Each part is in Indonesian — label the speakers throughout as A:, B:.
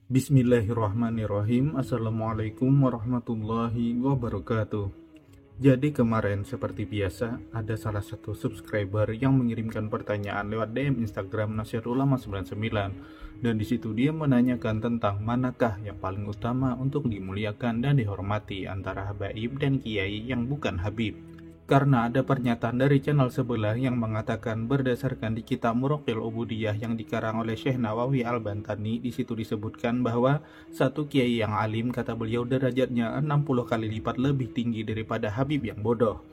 A: Bismillahirrahmanirrahim. Assalamualaikum warahmatullahi wabarakatuh. Jadi kemarin seperti biasa ada salah satu subscriber yang mengirimkan pertanyaan lewat DM Instagram Nasyir Ulama 99, dan disitu dia menanyakan tentang manakah yang paling utama untuk dimuliakan dan dihormati antara habaib dan kiai yang bukan habib. Karena ada pernyataan dari channel sebelah yang mengatakan berdasarkan di kitab Muraqil Ubudiyah yang dikarang oleh Syekh Nawawi Al-Bantani, di situ disebutkan bahwa satu kiai yang alim, kata beliau, derajatnya 60 kali lipat lebih tinggi daripada habib yang bodoh.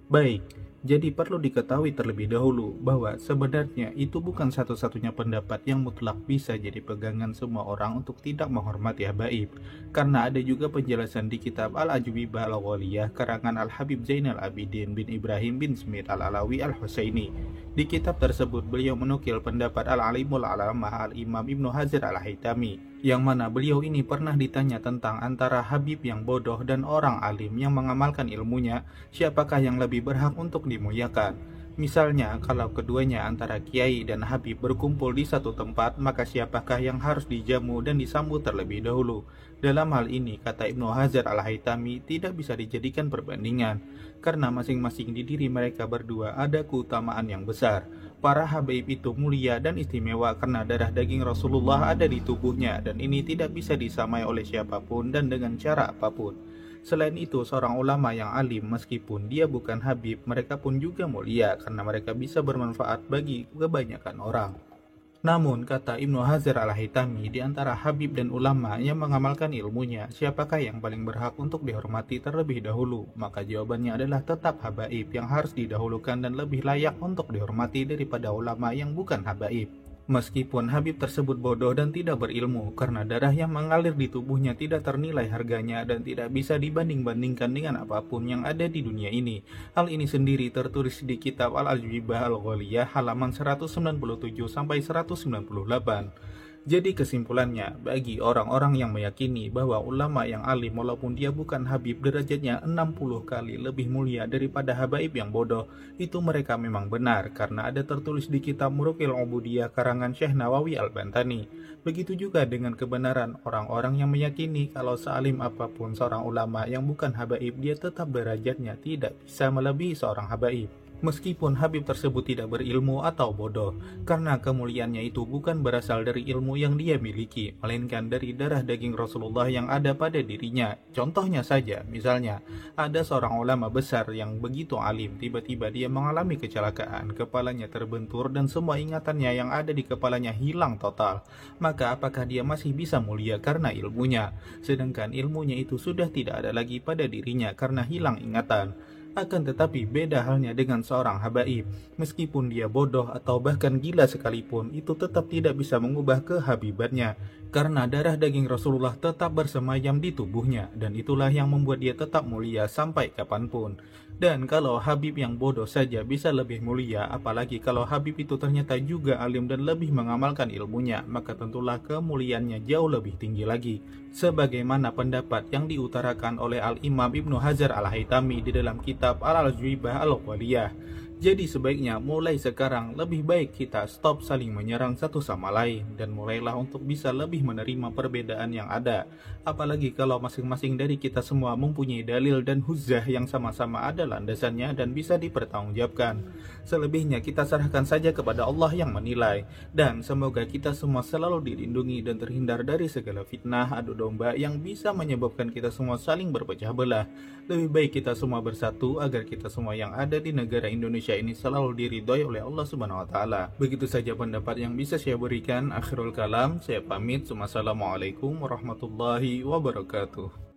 A: Baik, jadi perlu diketahui terlebih dahulu bahwa sebenarnya itu bukan satu-satunya pendapat yang mutlak bisa jadi pegangan semua orang untuk tidak menghormati habaib, karena ada juga penjelasan di kitab Al-Ajwibah Al-Ghaliyah karangan Al-Habib Zainal Abidin bin Ibrahim bin Smith Al-Alawi Al-Husaini. Di kitab tersebut beliau menukil pendapat Al-Alimul Alamah Al-Imam Ibnu Hajar Al-Haytami, yang mana beliau ini pernah ditanya tentang antara habib yang bodoh dan orang alim yang mengamalkan ilmunya, siapakah yang lebih berhak untuk dimuliakan. Misalnya, kalau keduanya antara kiai dan habib berkumpul di satu tempat, maka siapakah yang harus dijamu dan disambut terlebih dahulu? Dalam hal ini, kata Ibnu Hajar Al-Haytami, tidak bisa dijadikan perbandingan, karena masing-masing di diri mereka berdua ada keutamaan yang besar. Para habaib itu mulia dan istimewa karena darah daging Rasulullah ada di tubuhnya, dan ini tidak bisa disamai oleh siapapun dan dengan cara apapun. Selain itu, seorang ulama yang alim, meskipun dia bukan habib, mereka pun juga mulia karena mereka bisa bermanfaat bagi kebanyakan orang. Namun, kata Ibnu Hajar Al-Haytami, di antara habib dan ulama yang mengamalkan ilmunya, siapakah yang paling berhak untuk dihormati terlebih dahulu? Maka jawabannya adalah tetap habaib yang harus didahulukan dan lebih layak untuk dihormati daripada ulama yang bukan habaib. Meskipun habib tersebut bodoh dan tidak berilmu, karena darah yang mengalir di tubuhnya tidak ternilai harganya dan tidak bisa dibanding-bandingkan dengan apapun yang ada di dunia ini. Hal ini sendiri tertulis di kitab Al-Ajwibah Al-Ghaliyah halaman 197-198. Jadi kesimpulannya, bagi orang-orang yang meyakini bahwa ulama yang alim walaupun dia bukan habib derajatnya 60 kali lebih mulia daripada habaib yang bodoh, itu mereka memang benar karena ada tertulis di kitab Muraqil Ubudiyah karangan Syekh Nawawi Al-Bantani. Begitu juga dengan kebenaran orang-orang yang meyakini kalau sealim apapun seorang ulama yang bukan habaib, dia tetap derajatnya tidak bisa melebihi seorang habaib, meskipun habib tersebut tidak berilmu atau bodoh, karena kemuliaannya itu bukan berasal dari ilmu yang dia miliki, melainkan dari darah daging Rasulullah yang ada pada dirinya. Contohnya saja, misalnya, ada seorang ulama besar yang begitu alim, tiba-tiba dia mengalami kecelakaan, kepalanya terbentur dan semua ingatannya yang ada di kepalanya hilang total. Maka apakah dia masih bisa mulia karena ilmunya? Sedangkan ilmunya itu sudah tidak ada lagi pada dirinya karena hilang ingatan. Akan tetapi beda halnya dengan seorang habaib. Meskipun dia bodoh atau bahkan gila sekalipun, itu tetap tidak bisa mengubah kehabibatnya, karena darah daging Rasulullah tetap bersemayam di tubuhnya, dan itulah yang membuat dia tetap mulia sampai kapanpun. Dan kalau habib yang bodoh saja bisa lebih mulia, apalagi kalau habib itu ternyata juga alim dan lebih mengamalkan ilmunya, maka tentulah kemuliaannya jauh lebih tinggi lagi. Sebagaimana pendapat yang diutarakan oleh Al-Imam Ibnu Hajar Al-Haytami di dalam kitab Al-Ajwibah Al-Ghaliyah. Jadi sebaiknya mulai sekarang lebih baik kita stop saling menyerang satu sama lain dan mulailah untuk bisa lebih menerima perbedaan yang ada. Apalagi kalau masing-masing dari kita semua mempunyai dalil dan hujjah yang sama-sama ada landasannya dan bisa dipertanggungjawabkan. Selebihnya kita serahkan saja kepada Allah yang menilai, dan semoga kita semua selalu dilindungi dan terhindar dari segala fitnah adu domba yang bisa menyebabkan kita semua saling berpecah belah. Lebih baik kita semua bersatu agar kita semua yang ada di negara Indonesia ini selalu diridhoi oleh Allah Subhanahu wa taala. Begitu saja pendapat yang bisa saya berikan. Akhirul kalam, saya pamit. Wassalamualaikum warahmatullahi wabarakatuh.